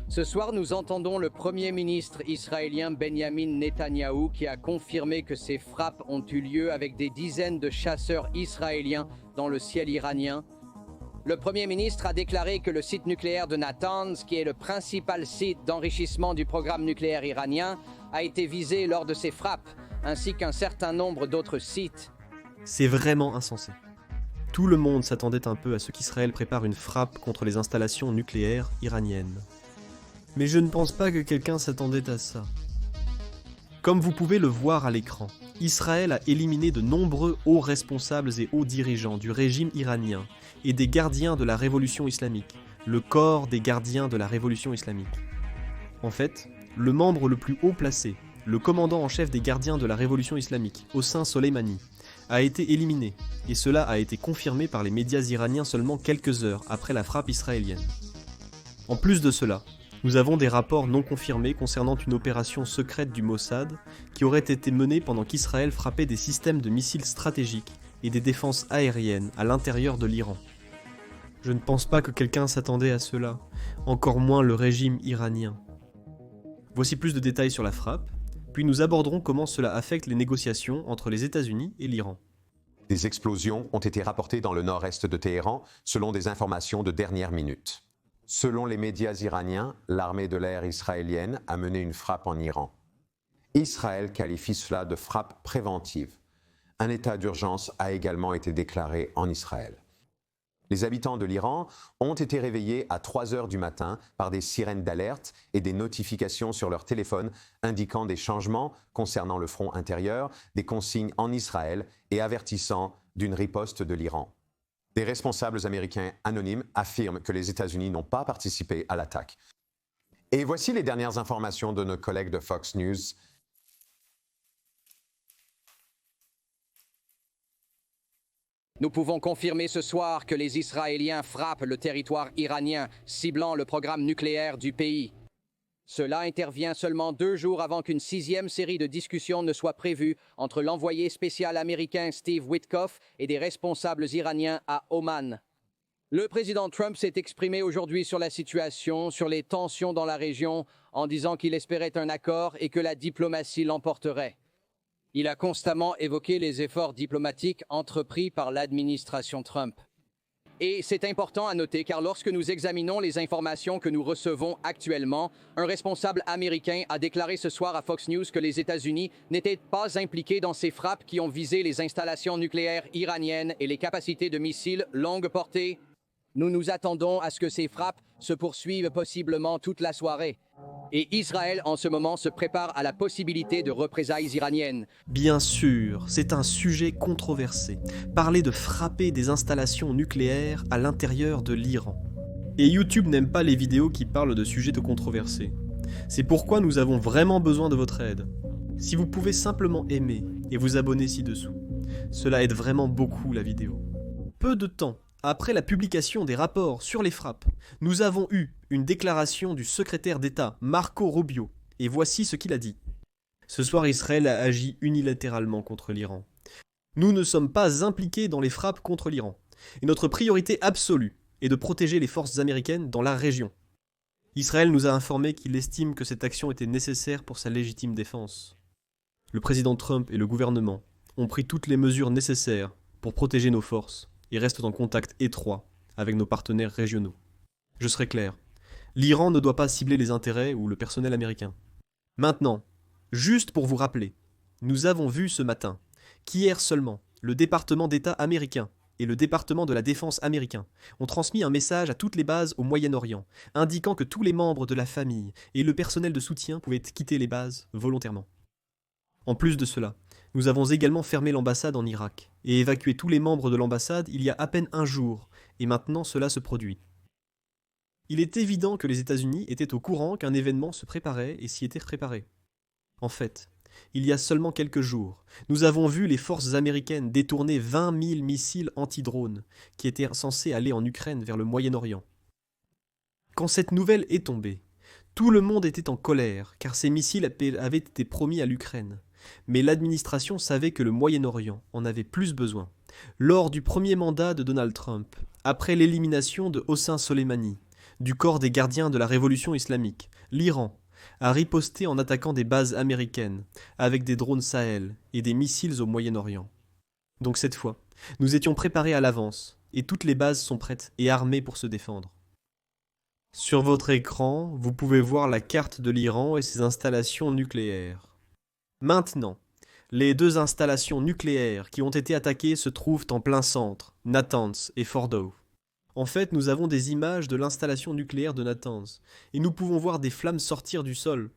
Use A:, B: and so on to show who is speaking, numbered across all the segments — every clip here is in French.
A: Ce soir, nous entendons le Premier ministre israélien Benjamin Netanyahou qui a confirmé que ces frappes ont eu lieu avec des dizaines de chasseurs israéliens dans le ciel iranien. Le Premier ministre a déclaré que le site nucléaire de Natanz, qui est le principal site d'enrichissement du programme nucléaire iranien, a été visé lors de ces frappes, ainsi qu'un certain nombre d'autres sites.
B: C'est vraiment insensé. Tout le monde s'attendait un peu à ce qu'Israël prépare une frappe contre les installations nucléaires iraniennes. Mais je ne pense pas que quelqu'un s'attendait à ça. Comme vous pouvez le voir à l'écran, Israël a éliminé de nombreux hauts responsables et hauts dirigeants du régime iranien et des gardiens de la révolution islamique, le corps des gardiens de la révolution islamique. En fait, le membre le plus haut placé, le commandant en chef des gardiens de la révolution islamique, Hossein Soleimani, a été éliminé, et cela a été confirmé par les médias iraniens seulement quelques heures après la frappe israélienne. En plus de cela, nous avons des rapports non confirmés concernant une opération secrète du Mossad qui aurait été menée pendant qu'Israël frappait des systèmes de missiles stratégiques et des défenses aériennes à l'intérieur de l'Iran. Je ne pense pas que quelqu'un s'attendait à cela, encore moins le régime iranien. Voici plus de détails sur la frappe, puis nous aborderons comment cela affecte les négociations entre les États-Unis et l'Iran.
C: Des explosions ont été rapportées dans le nord-est de Téhéran, selon des informations de dernière minute. Selon les médias iraniens, l'armée de l'air israélienne a mené une frappe en Iran. Israël qualifie cela de frappe préventive. Un état d'urgence a également été déclaré en Israël. Les habitants de l'Iran ont été réveillés à 3 heures du matin par des sirènes d'alerte et des notifications sur leur téléphone indiquant des changements concernant le front intérieur, des consignes en Israël et avertissant d'une riposte de l'Iran. Des responsables américains anonymes affirment que les États-Unis n'ont pas participé à l'attaque. Et voici les dernières informations de nos collègues de Fox News.
A: Nous pouvons confirmer ce soir que les Israéliens frappent le territoire iranien, ciblant le programme nucléaire du pays. Cela intervient seulement 2 jours avant qu'une 6e série de discussions ne soit prévue entre l'envoyé spécial américain Steve Witkoff et des responsables iraniens à Oman. Le président Trump s'est exprimé aujourd'hui sur la situation, sur les tensions dans la région, en disant qu'il espérait un accord et que la diplomatie l'emporterait. Il a constamment évoqué les efforts diplomatiques entrepris par l'administration Trump. Et c'est important à noter car lorsque nous examinons les informations que nous recevons actuellement, un responsable américain a déclaré ce soir à Fox News que les États-Unis n'étaient pas impliqués dans ces frappes qui ont visé les installations nucléaires iraniennes et les capacités de missiles longue portée. Nous nous attendons à ce que ces frappes se poursuivent possiblement toute la soirée. Et Israël, en ce moment, se prépare à la possibilité de représailles iraniennes.
B: Bien sûr, c'est un sujet controversé. Parler de frapper des installations nucléaires à l'intérieur de l'Iran. Et YouTube n'aime pas les vidéos qui parlent de sujets de controversés. C'est pourquoi nous avons vraiment besoin de votre aide. Si vous pouvez simplement aimer et vous abonner ci-dessous, cela aide vraiment beaucoup la vidéo. Peu de temps après la publication des rapports sur les frappes, nous avons eu une déclaration du secrétaire d'État Marco Rubio, et voici ce qu'il a dit. Ce soir, Israël a agi unilatéralement contre l'Iran. Nous ne sommes pas impliqués dans les frappes contre l'Iran, et notre priorité absolue est de protéger les forces américaines dans la région. Israël nous a informé qu'il estime que cette action était nécessaire pour sa légitime défense. Le président Trump et le gouvernement ont pris toutes les mesures nécessaires pour protéger nos forces et restent en contact étroit avec nos partenaires régionaux. Je serai clair, l'Iran ne doit pas cibler les intérêts ou le personnel américain. Maintenant, juste pour vous rappeler, nous avons vu ce matin qu'hier seulement, le département d'État américain et le département de la défense américain ont transmis un message à toutes les bases au Moyen-Orient, indiquant que tous les membres de la famille et le personnel de soutien pouvaient quitter les bases volontairement. En plus de cela, nous avons également fermé l'ambassade en Irak et évacué tous les membres de l'ambassade il y a à peine 1 jour, et maintenant cela se produit. Il est évident que les États-Unis étaient au courant qu'un événement se préparait et s'y étaient préparés. En fait, il y a seulement quelques jours, nous avons vu les forces américaines détourner 20 000 missiles anti-drones qui étaient censés aller en Ukraine vers le Moyen-Orient. Quand cette nouvelle est tombée, tout le monde était en colère car ces missiles avaient été promis à l'Ukraine. Mais l'administration savait que le Moyen-Orient en avait plus besoin. Lors du premier mandat de Donald Trump, après l'élimination de Hossein Soleimani, du corps des gardiens de la révolution islamique, l'Iran, a riposté en attaquant des bases américaines, avec des drones Sahel et des missiles au Moyen-Orient. Donc cette fois, nous étions préparés à l'avance, et toutes les bases sont prêtes et armées pour se défendre. Sur votre écran, vous pouvez voir la carte de l'Iran et ses installations nucléaires. Maintenant, les deux installations nucléaires qui ont été attaquées se trouvent en plein centre, Natanz et Fordow. En fait, nous avons des images de l'installation nucléaire de Natanz, et nous pouvons voir des flammes sortir du sol.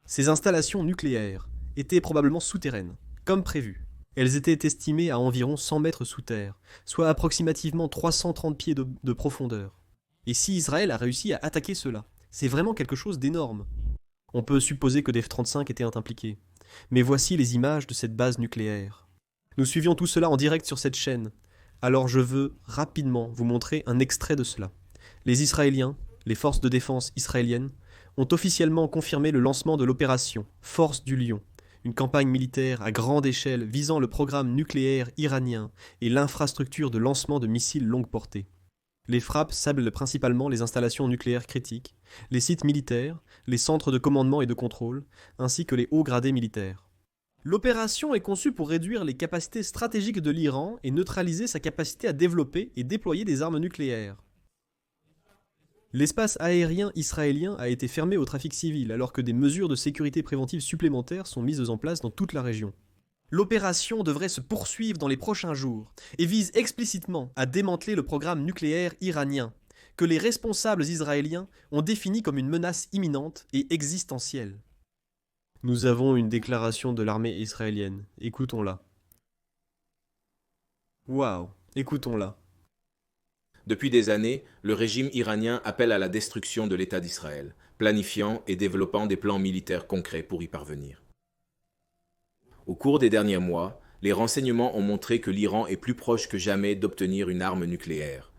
B: Ces installations nucléaires étaient probablement souterraines, comme prévu. Elles étaient estimées à environ 100 mètres sous terre, soit approximativement 330 pieds de profondeur. Et si Israël a réussi à attaquer cela, c'est vraiment quelque chose d'énorme. On peut supposer que des F-35 étaient impliqués. Mais voici les images de cette base nucléaire. Nous suivions tout cela en direct sur cette chaîne. Alors je veux rapidement vous montrer un extrait de cela. Les Israéliens, les forces de défense israéliennes, ont officiellement confirmé le lancement de l'opération Force du Lion, une campagne militaire à grande échelle visant le programme nucléaire iranien et l'infrastructure de lancement de missiles longue portée. Les frappes ciblent principalement les installations nucléaires critiques, les sites militaires, les centres de commandement et de contrôle, ainsi que les hauts gradés militaires. L'opération est conçue pour réduire les capacités stratégiques de l'Iran et neutraliser sa capacité à développer et déployer des armes nucléaires. L'espace aérien israélien a été fermé au trafic civil alors que des mesures de sécurité préventive supplémentaires sont mises en place dans toute la région. L'opération devrait se poursuivre dans les prochains jours et vise explicitement à démanteler le programme nucléaire iranien, que les responsables israéliens ont défini comme une menace imminente et existentielle. Nous avons une déclaration de l'armée israélienne. Écoutons-la. Waouh, écoutons-la.
D: Depuis des années, le régime iranien appelle à la destruction de l'État d'Israël, planifiant et développant des plans militaires concrets pour y parvenir. Au cours des derniers mois, les renseignements ont montré que l'Iran est plus proche que jamais d'obtenir une arme nucléaire.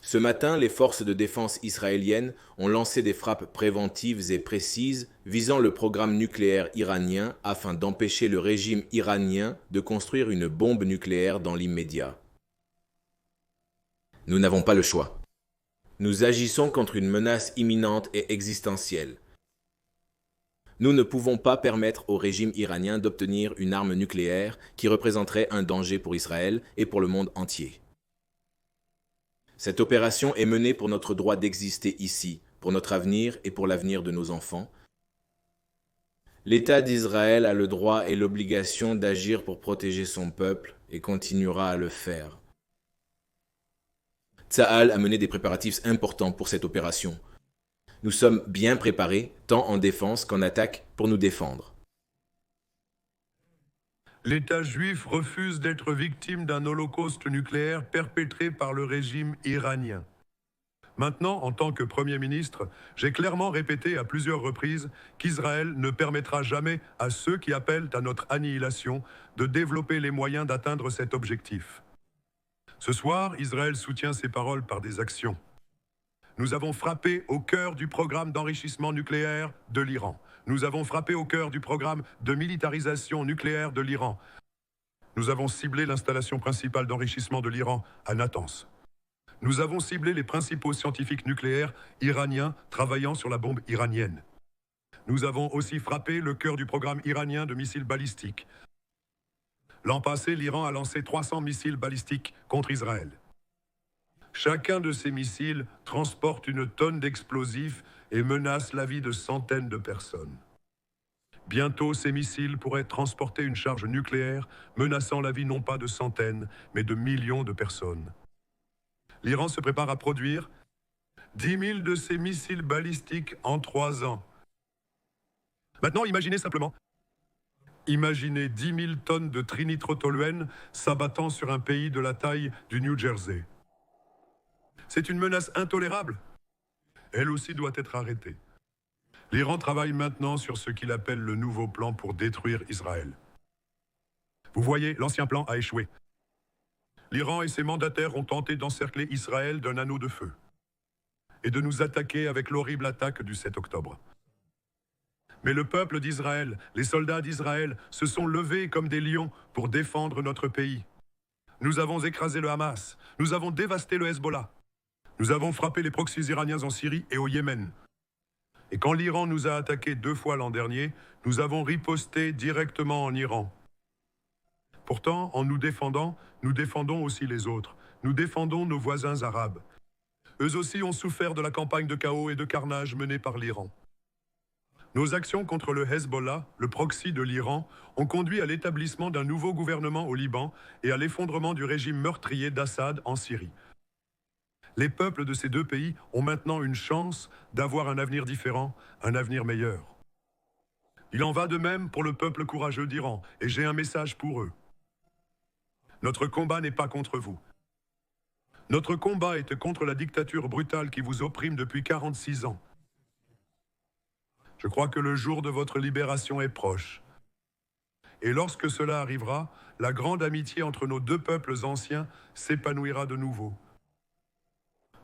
D: Ce matin, les forces de défense israéliennes ont lancé des frappes préventives et précises visant le programme nucléaire iranien afin d'empêcher le régime iranien de construire une bombe nucléaire dans l'immédiat. Nous n'avons pas le choix. Nous agissons contre une menace imminente et existentielle. Nous ne pouvons pas permettre au régime iranien d'obtenir une arme nucléaire qui représenterait un danger pour Israël et pour le monde entier. Cette opération est menée pour notre droit d'exister ici, pour notre avenir et pour l'avenir de nos enfants. L'État d'Israël a le droit et l'obligation d'agir pour protéger son peuple et continuera à le faire. Tsahal a mené des préparatifs importants pour cette opération. Nous sommes bien préparés, tant en défense qu'en attaque, pour nous défendre.
E: L'État juif refuse d'être victime d'un holocauste nucléaire perpétré par le régime iranien. Maintenant, en tant que Premier ministre, j'ai clairement répété à plusieurs reprises qu'Israël ne permettra jamais à ceux qui appellent à notre annihilation de développer les moyens d'atteindre cet objectif. Ce soir, Israël soutient ces paroles par des actions. Nous avons frappé au cœur du programme d'enrichissement nucléaire de l'Iran. Nous avons frappé au cœur du programme de militarisation nucléaire de l'Iran. Nous avons ciblé l'installation principale d'enrichissement de l'Iran à Natanz. Nous avons ciblé les principaux scientifiques nucléaires iraniens travaillant sur la bombe iranienne. Nous avons aussi frappé le cœur du programme iranien de missiles balistiques. L'an passé, l'Iran a lancé 300 missiles balistiques contre Israël. Chacun de ces missiles transporte une tonne d'explosifs et menace la vie de centaines de personnes. Bientôt, ces missiles pourraient transporter une charge nucléaire menaçant la vie non pas de centaines, mais de millions de personnes. L'Iran se prépare à produire 10 000 de ces missiles balistiques en 3 ans. Maintenant, imaginez simplement. Imaginez 10 000 tonnes de trinitrotoluène s'abattant sur un pays de la taille du New Jersey. C'est une menace intolérable. Elle aussi doit être arrêtée. L'Iran travaille maintenant sur ce qu'il appelle le nouveau plan pour détruire Israël. Vous voyez, l'ancien plan a échoué. L'Iran et ses mandataires ont tenté d'encercler Israël d'un anneau de feu et de nous attaquer avec l'horrible attaque du 7 octobre. Mais le peuple d'Israël, les soldats d'Israël, se sont levés comme des lions pour défendre notre pays. Nous avons écrasé le Hamas, nous avons dévasté le Hezbollah. Nous avons frappé les proxys iraniens en Syrie et au Yémen. Et quand l'Iran nous a attaqués 2 fois l'an dernier, nous avons riposté directement en Iran. Pourtant, en nous défendons aussi les autres. Nous défendons nos voisins arabes. Eux aussi ont souffert de la campagne de chaos et de carnage menée par l'Iran. Nos actions contre le Hezbollah, le proxy de l'Iran, ont conduit à l'établissement d'un nouveau gouvernement au Liban et à l'effondrement du régime meurtrier d'Assad en Syrie. Les peuples de ces 2 pays ont maintenant une chance d'avoir un avenir différent, un avenir meilleur. Il en va de même pour le peuple courageux d'Iran, et j'ai un message pour eux. Notre combat n'est pas contre vous. Notre combat est contre la dictature brutale qui vous opprime depuis 46 ans. Je crois que le jour de votre libération est proche. Et lorsque cela arrivera, la grande amitié entre nos 2 peuples anciens s'épanouira de nouveau.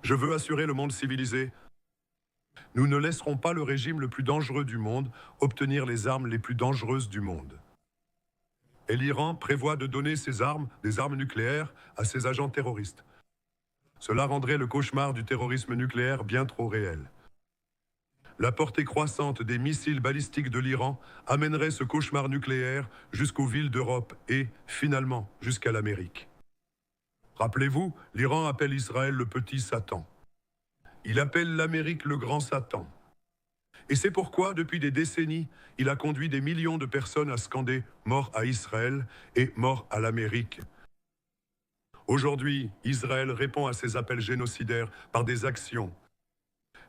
E: Je veux assurer le monde civilisé. Nous ne laisserons pas le régime le plus dangereux du monde obtenir les armes les plus dangereuses du monde. Et l'Iran prévoit de donner des armes nucléaires, à ses agents terroristes. Cela rendrait le cauchemar du terrorisme nucléaire bien trop réel. La portée croissante des missiles balistiques de l'Iran amènerait ce cauchemar nucléaire jusqu'aux villes d'Europe et, finalement, jusqu'à l'Amérique. Rappelez-vous, l'Iran appelle Israël le petit Satan. Il appelle l'Amérique le grand Satan. Et c'est pourquoi, depuis des décennies, il a conduit des millions de personnes à scander « mort à Israël » et « mort à l'Amérique ». Aujourd'hui, Israël répond à ces appels génocidaires par des actions.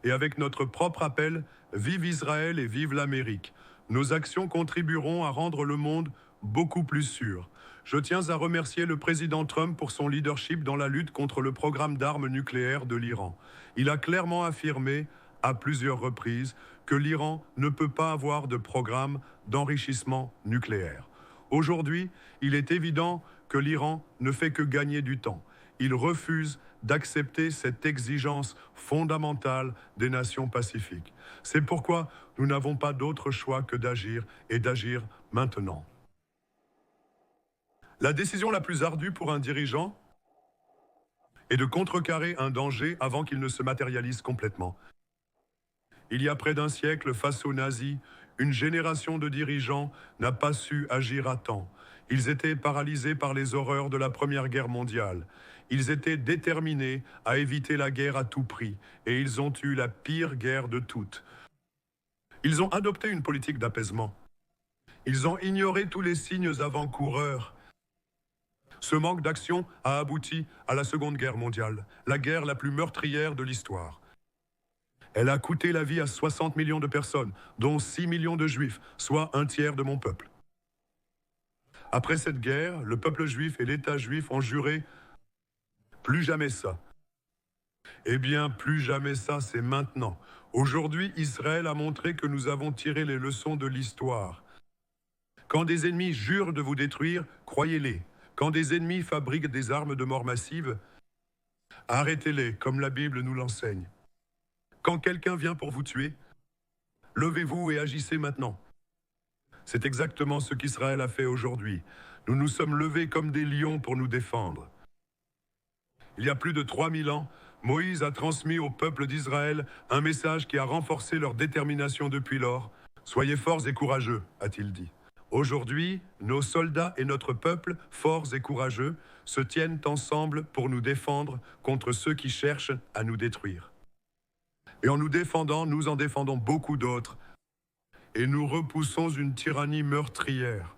E: Et avec notre propre appel « Vive Israël et vive l'Amérique », nos actions contribueront à rendre le monde beaucoup plus sûr. Je tiens à remercier le président Trump pour son leadership dans la lutte contre le programme d'armes nucléaires de l'Iran. Il a clairement affirmé, à plusieurs reprises, que l'Iran ne peut pas avoir de programme d'enrichissement nucléaire. Aujourd'hui, il est évident que l'Iran ne fait que gagner du temps. Il refuse d'accepter cette exigence fondamentale des nations pacifiques. C'est pourquoi nous n'avons pas d'autre choix que d'agir, et d'agir maintenant. La décision la plus ardue pour un dirigeant est de contrecarrer un danger avant qu'il ne se matérialise complètement. Il y a près d'un siècle, face aux nazis, une génération de dirigeants n'a pas su agir à temps. Ils étaient paralysés par les horreurs de la Première Guerre mondiale. Ils étaient déterminés à éviter la guerre à tout prix, et ils ont eu la pire guerre de toutes. Ils ont adopté une politique d'apaisement. Ils ont ignoré tous les signes avant-coureurs. Ce manque d'action a abouti à la Seconde Guerre mondiale, la guerre la plus meurtrière de l'histoire. Elle a coûté la vie à 60 millions de personnes, dont 6 millions de juifs, soit un tiers de mon peuple. Après cette guerre, le peuple juif et l'État juif ont juré « plus jamais ça ». Eh bien, plus jamais ça, c'est maintenant. Aujourd'hui, Israël a montré que nous avons tiré les leçons de l'histoire. Quand des ennemis jurent de vous détruire, croyez-les. Quand des ennemis fabriquent des armes de mort massive, arrêtez-les, comme la Bible nous l'enseigne. Quand quelqu'un vient pour vous tuer, levez-vous et agissez maintenant. C'est exactement ce qu'Israël a fait aujourd'hui. Nous nous sommes levés comme des lions pour nous défendre. Il y a plus de 3000 ans, Moïse a transmis au peuple d'Israël un message qui a renforcé leur détermination depuis lors. « Soyez forts et courageux », a-t-il dit. Aujourd'hui, nos soldats et notre peuple, forts et courageux, se tiennent ensemble pour nous défendre contre ceux qui cherchent à nous détruire. Et en nous défendant, nous en défendons beaucoup d'autres. Et nous repoussons une tyrannie meurtrière.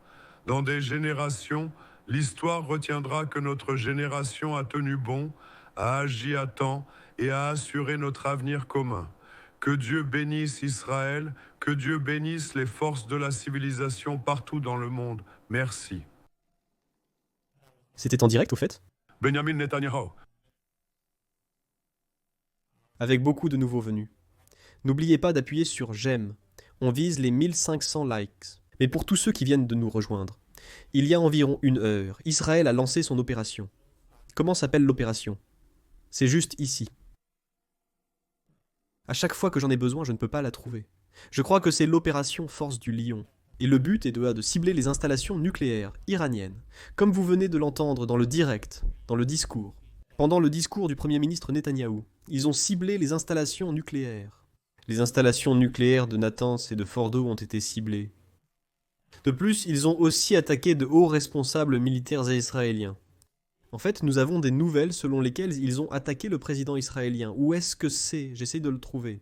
E: Dans des générations, l'histoire retiendra que notre génération a tenu bon, a agi à temps et a assuré notre avenir commun. Que Dieu bénisse Israël, que Dieu bénisse les forces de la civilisation partout dans le monde. Merci.
B: C'était en direct au fait ?
E: Benjamin Netanyahu.
B: Avec beaucoup de nouveaux venus. N'oubliez pas d'appuyer sur j'aime. On vise les 1500 likes. Mais pour tous ceux qui viennent de nous rejoindre, il y a environ 1 heure, Israël a lancé son opération. Comment s'appelle l'opération ? C'est juste ici. À chaque fois que j'en ai besoin, je ne peux pas la trouver. Je crois que c'est l'opération Force du Lion. Et le but est de cibler les installations nucléaires iraniennes, comme vous venez de l'entendre dans le direct, dans le discours. Pendant le discours du Premier ministre Netanyahou, ils ont ciblé les installations nucléaires. Les installations nucléaires de Natanz et de Fordo ont été ciblées. De plus, ils ont aussi attaqué de hauts responsables militaires israéliens. En fait, nous avons des nouvelles selon lesquelles ils ont attaqué le président israélien. Où est-ce que c'est? J'essaie de le trouver.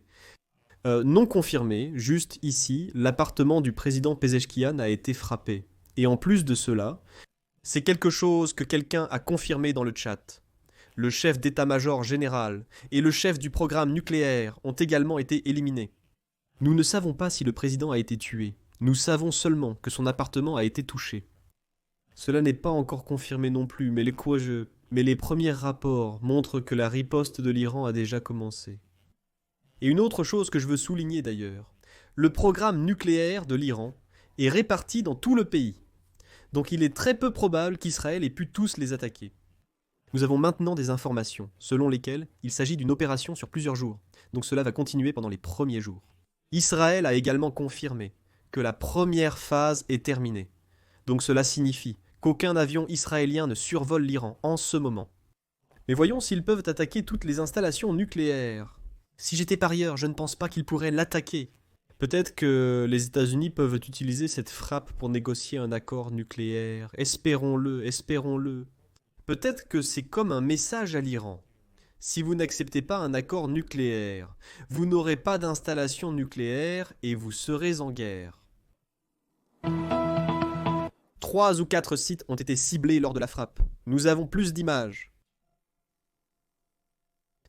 B: Non confirmé, juste ici, l'appartement du président Pezeshkian a été frappé. Et en plus de cela, c'est quelque chose que quelqu'un a confirmé dans le chat. Le chef d'état-major général et le chef du programme nucléaire ont également été éliminés. Nous ne savons pas si le président a été tué. Nous savons seulement que son appartement a été touché. Cela n'est pas encore confirmé non plus, mais les premiers rapports montrent que la riposte de l'Iran a déjà commencé. Et une autre chose que je veux souligner d'ailleurs, le programme nucléaire de l'Iran est réparti dans tout le pays. Donc il est très peu probable qu'Israël ait pu tous les attaquer. Nous avons maintenant des informations, selon lesquelles il s'agit d'une opération sur plusieurs jours, donc cela va continuer pendant les premiers jours. Israël a également confirmé que la première phase est terminée. Donc cela signifie qu'aucun avion israélien ne survole l'Iran en ce moment. Mais voyons s'ils peuvent attaquer toutes les installations nucléaires. Si j'étais parieur, je ne pense pas qu'ils pourraient l'attaquer. Peut-être que les États-Unis peuvent utiliser cette frappe pour négocier un accord nucléaire. Espérons-le, espérons-le. Peut-être que c'est comme un message à l'Iran. Si vous n'acceptez pas un accord nucléaire, vous n'aurez pas d'installation nucléaire et vous serez en guerre. 3 ou 4 sites ont été ciblés lors de la frappe. Nous avons plus d'images.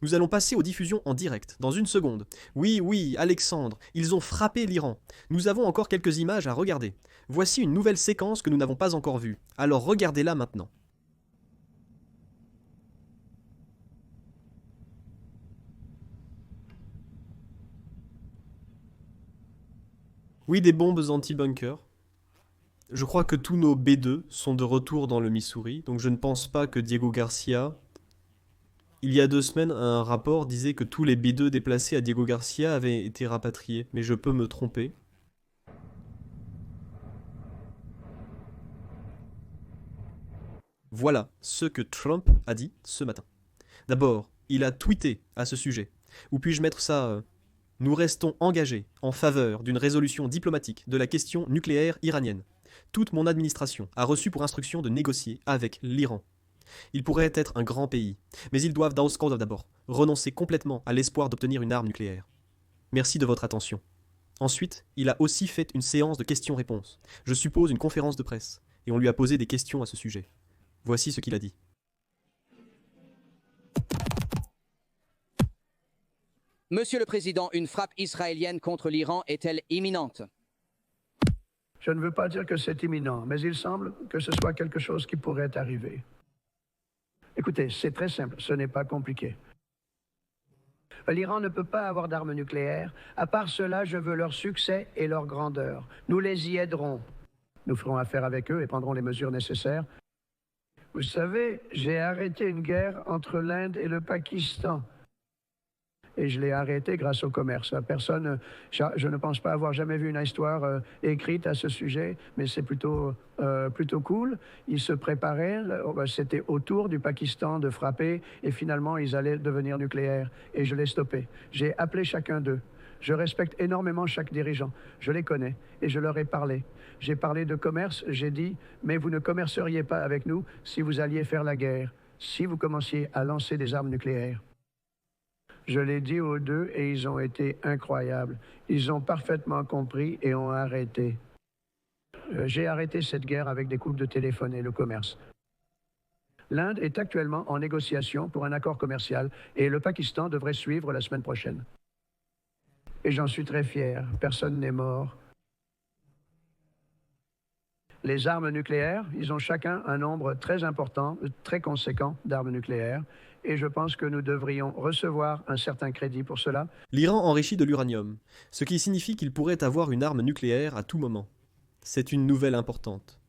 B: Nous allons passer aux diffusions en direct, dans une seconde. Oui, Alexandre, ils ont frappé l'Iran. Nous avons encore quelques images à regarder. Voici une nouvelle séquence que nous n'avons pas encore vue. Alors regardez-la maintenant. Oui, des bombes anti-bunker. Je crois que tous nos B2 sont de retour dans le Missouri, donc je ne pense pas que Diego Garcia... Il y a 2 semaines, un rapport disait que tous les B2 déplacés à Diego Garcia avaient été rapatriés, mais je peux me tromper. Voilà ce que Trump a dit ce matin. D'abord, il a tweeté à ce sujet. Ou puis-je mettre ça... Nous restons engagés en faveur d'une résolution diplomatique de la question nucléaire iranienne. Toute mon administration a reçu pour instruction de négocier avec l'Iran. Ils pourraient être un grand pays, mais ils doivent d'abord renoncer complètement à l'espoir d'obtenir une arme nucléaire. Merci de votre attention. Ensuite, il a aussi fait une séance de questions-réponses. Je suppose une conférence de presse, et on lui a posé des questions à ce sujet. Voici ce qu'il a dit.
A: Monsieur le Président, une frappe israélienne contre l'Iran est-elle imminente?
F: Je ne veux pas dire que c'est imminent, mais il semble que ce soit quelque chose qui pourrait arriver. Écoutez, c'est très simple, ce n'est pas compliqué. L'Iran ne peut pas avoir d'armes nucléaires. À part cela, je veux leur succès et leur grandeur. Nous les y aiderons. Nous ferons affaire avec eux et prendrons les mesures nécessaires. Vous savez, j'ai arrêté une guerre entre l'Inde et le Pakistan. Et je l'ai arrêté grâce au commerce. Personne, je ne pense pas avoir jamais vu une histoire écrite à ce sujet, mais c'est plutôt cool. Ils se préparaient, c'était au tour du Pakistan de frapper, et finalement ils allaient devenir nucléaires. Et je l'ai stoppé. J'ai appelé chacun d'eux. Je respecte énormément chaque dirigeant. Je les connais et je leur ai parlé. J'ai parlé de commerce, j'ai dit, mais vous ne commerceriez pas avec nous si vous alliez faire la guerre, si vous commenciez à lancer des armes nucléaires. Je l'ai dit aux deux et ils ont été incroyables. Ils ont parfaitement compris et ont arrêté. J'ai arrêté cette guerre avec des coups de téléphone et le commerce. L'Inde est actuellement en négociation pour un accord commercial et le Pakistan devrait suivre la semaine prochaine. Et j'en suis très fier. Personne n'est mort. Les armes nucléaires, ils ont chacun un nombre très important, très conséquent d'armes nucléaires. Et je pense que nous devrions recevoir un certain crédit pour cela.
B: L'Iran enrichit de l'uranium, ce qui signifie qu'il pourrait avoir une arme nucléaire à tout moment. C'est une nouvelle importante.